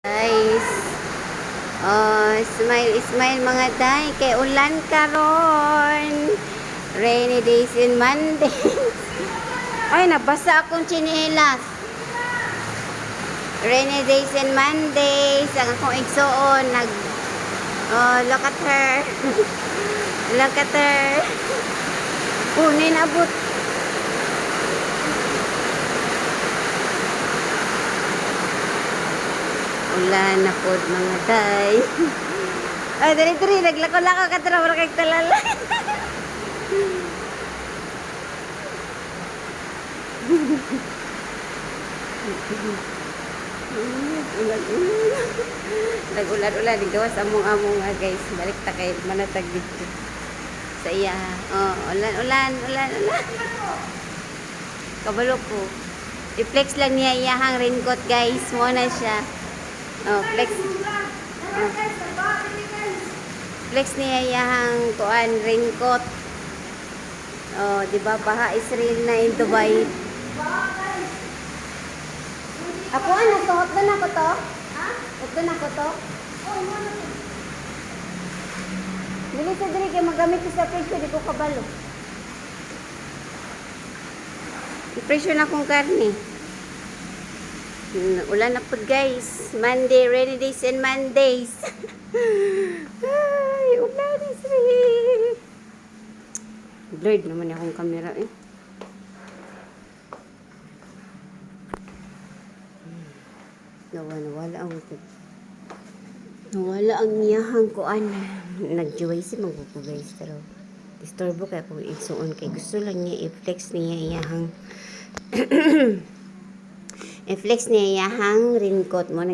Guys, oh, smile mga day, kay ulan karon. Rainy days in Monday. Ay, nabasa akong tsinelas. Rainy days in Mondays. Ang akong igsoon, oh, look at her. Look at her. Kunin abot. Ulan na po mga day. Ay, dali, naglako-lako ka tara, wala kang talala. Nag-ulan-ulan, gawas among-among nga guys. Balik ta kay manatag dito. Sa iya. Oh, ulan. Kabalo ko. I-flex lang niya iyahang raincoat guys. Mo na siya. Oh, flex. Oh. Flex niya iyahang kuan raincoat. Oh, di ba baha Israel na in Dubai. Ako suot na ako to. Ha? Suot na ako to. Oh, ano. Dili sa diri kay magamit ko sa presyo di ko kabalo. I-presyo na akong karne. Ulan na po guys. Monday, rainy days and Mondays. Ay, ulan Israel. Blurred naman akong camera eh. Nawala ang iyahang kuan. Nag-joy si magpupo guys. Pero disturbo kaya kung igsuon kay gusto lang niya i-flex niya iyahang i-flex niya iyahang raincoat mo.